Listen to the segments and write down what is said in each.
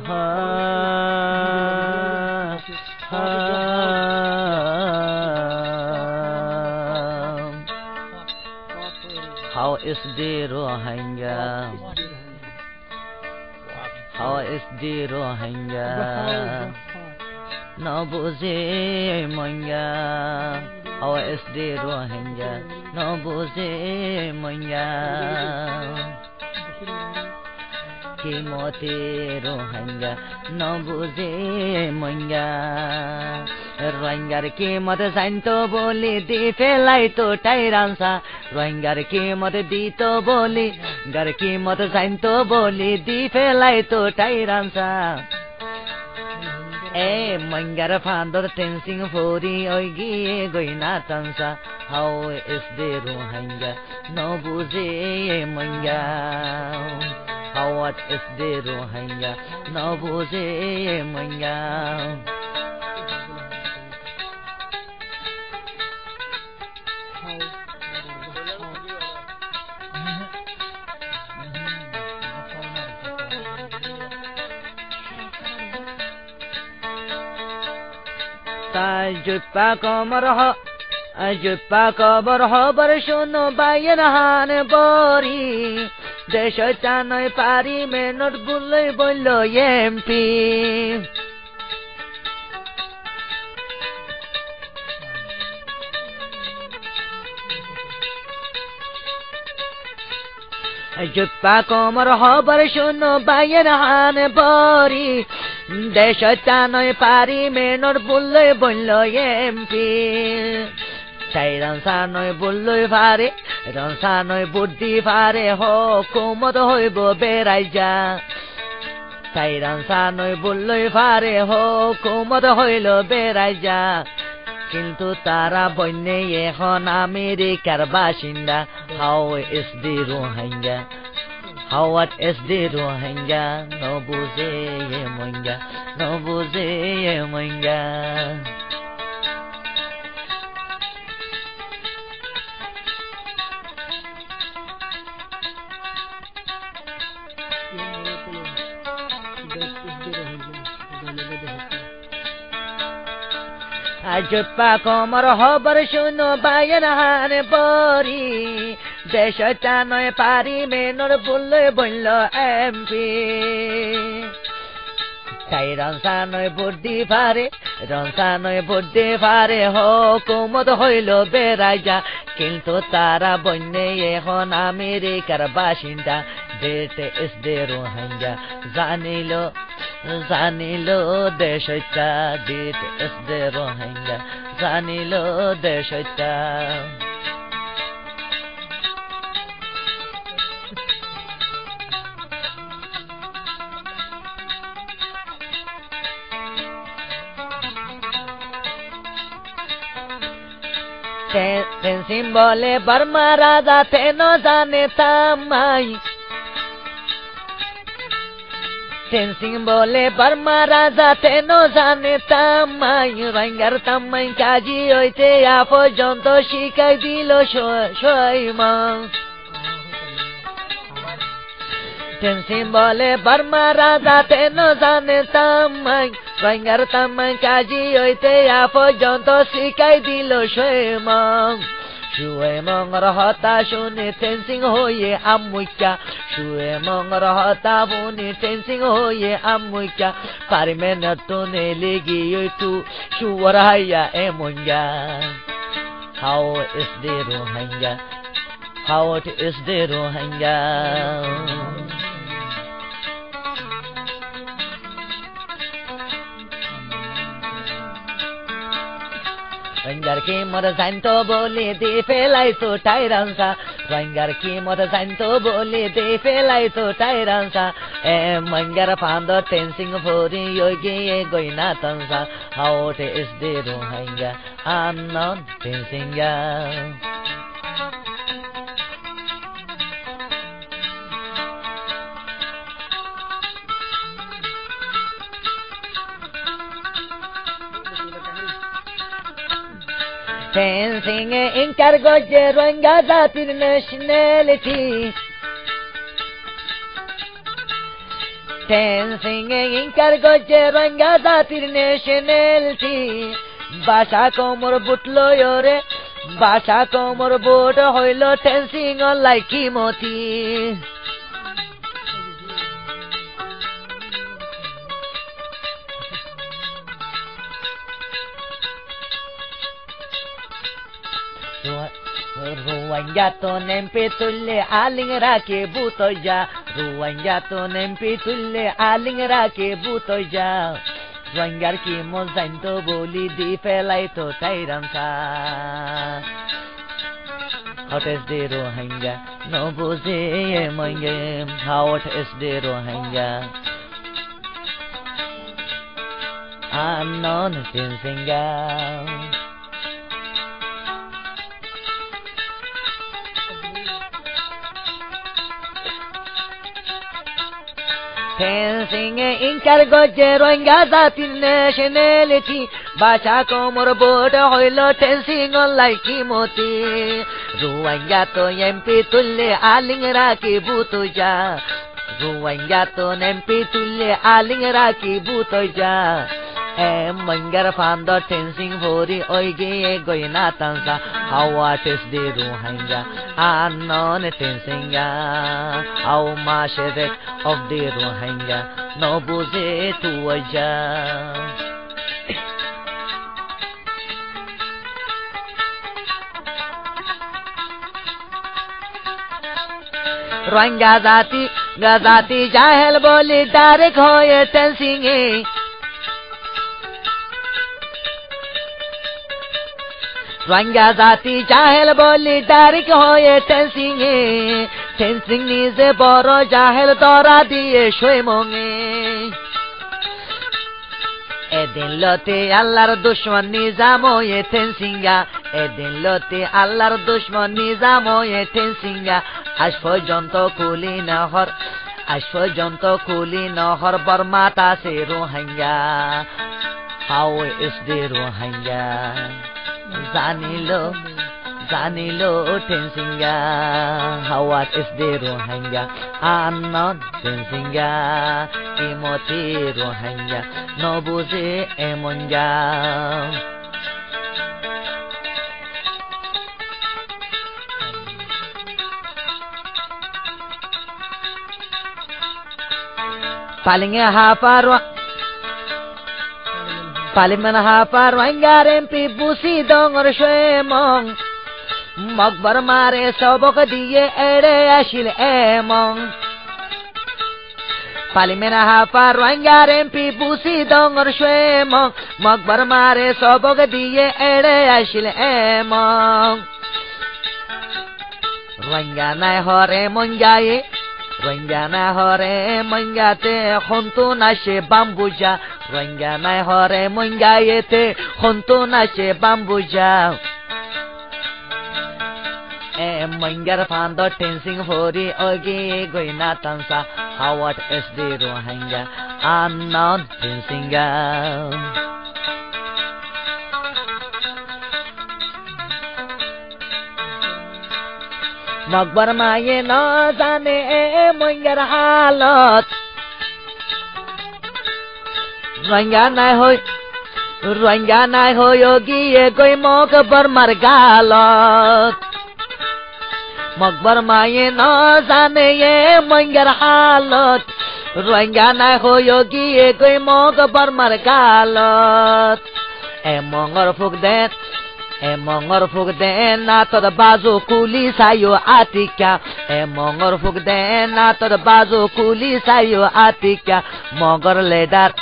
How is the Rohingya? How is the Rohingya? No buze manya. How is the Rohingya? No buze manya. Kimote Rohingya no buze manya. Rohingyar kimot zainto boli di felai to tairansa. Rohingyar kimot dito boli, gar kimot zainto boli di felai to tairansa. E mangar fandor tensing fori oigi goina tansa. How is the Rohingya no buze manya? How what is the Rohingya no buze manya? Jupa kabar habar shuno bayan han bori. Desho chanoi pari menot bulloi bollo MP. Jupa kamar habar shuno bayan han bori. Desho chanoi pari menot bulloi bollo MP. Tairan noi bulloi fare, ran noi buddhi fare ho kumot hoibo beraija. Tairan noi bulloi fare ho kumot hoilo beraija. Kintu tara bonne ekhon Amerikar bashinda. How is the Rohingya? How what is the Rohingya? No buze manga, no buze manga. Jupa kamar habar shuno bayan han bori. Desho chanoi pari menor bulloi bollo MP. Tairan sanoi buddhi fare, ran sanoi buddhi fare ho kumot hoilo beraija. Kintu tara bonne ekhon Amerikar bashinda. That is the Rohingya. Zanilo deshta. That is the Rohingya. Zanilo deshta. Tenzin bole Burma raja teno jane tamai. Tenzin bole Burma raja teno jane tamai. Rohingyar tamai kaji hoite aporjonto shikai dilo shoima. Tenzin bole Burma raja teno jane tamai. Rohingyar tamai kaji hoite aporjonto shikai dilo shoima. Shuemong rahata shuni Tenzin hoye amuika. Shuemong rahata buni Tenzin hoye amuika. Parimena tune legi yoitu shuwaraya emunya. How is the Rohingya? How it is the Rohingya? Rohingyar kimot zainto boli di felai to tairansa. Rohingyar kimot zainto boli di felai to tairansa. E mangar pando tensing fori yogi goina tansa. How it is the Rohingya? I'm not tensing ya. Tenzin encargo de Rohingya zatir nationality. Dancing inkar goje ranga zatir nationality Basha komor butlo yore Basha komor boot hoilo dancing like Kimoti Ruwanyato nempe tulle alingra ke butoja Ruwanyato nempe tulle alingra ke butoja Rangar ki mozainto boli di felai to tairamsa Hot is the Rohingya no buze mange Hot is the Rohingya Unknown Tinsinga Dancing inkar goje Rohingya zatir nationality Basha komor board hoilo dancing like Kimoti Rohingya to MP tulle alingra ki butuja Rohingya to MP tulle alingra ki butuja Mangar fando dancing hori oige goina tansa How what is the Rohingya unknown dancing How much of the Rohingya no buze tuaja Rohingya gazati jahil boli direct hoye dancing Rohingya zati jahil boli direct hoye dancing nije boro jahil dora diye shoimonge Edin lote Allahar dushman nizam hoye dancing Edin lote Allahar dushman nizam hoye dancing Ash porjonto kuli nahar barmata se Rohingya How is the Rohingya Zanilo Tinsinga How what is the Rohingya unknown Tinsinga Kimoti Rohingya no buze emonja Paliman hafar wangarem pi busi dongor shemong Magbar mare sobok diye ere ashil emong Paliman hafar wangarem pi busi dongor shemong Magbar mare sobok diye ere ashil emong Ranganai hore monjaye Ranganai hore monjate khuntu nashe bambuja Ranganai hore mongayete khuntu nashe bambuja Mangar fando dancing hori ogi goina tansa How what is the Rohingya unknown dancing Magbar maye na jane mangar halat Rohingya nai hoy yogi goi Magbar mar galat Magbar maye na jane mangar halat Rohingya nai hoy yogi goi Magbar mar galat Mongor fugden na tor bazo kuli sayo atika Mongor fugden na tor bazo kuli sayo atika Mogor ledar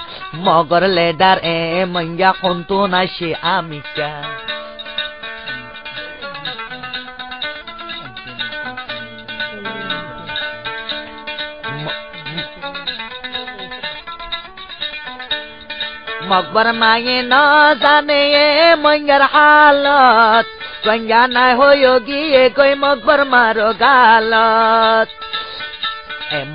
manga khuntu na she amika Magbar maye na jane mangar halat Rohingya nai hoy yogi koi Magbar maro galat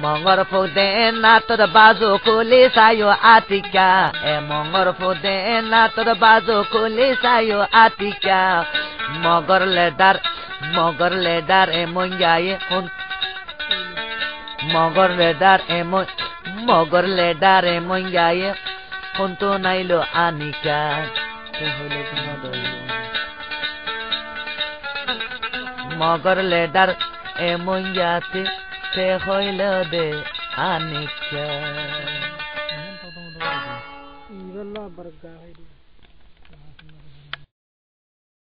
Mongor fugden na tor bazo kuli sayo atika Mongor fugden na tor bazo kuli sayo atika Mogor ledar mangaye Mogor ledar Magar লেডারে মঙ্গায়ে ফোনতো নাইলো Anika Magar ladder এ মঙ্গাতে সে হইল দে আনিকা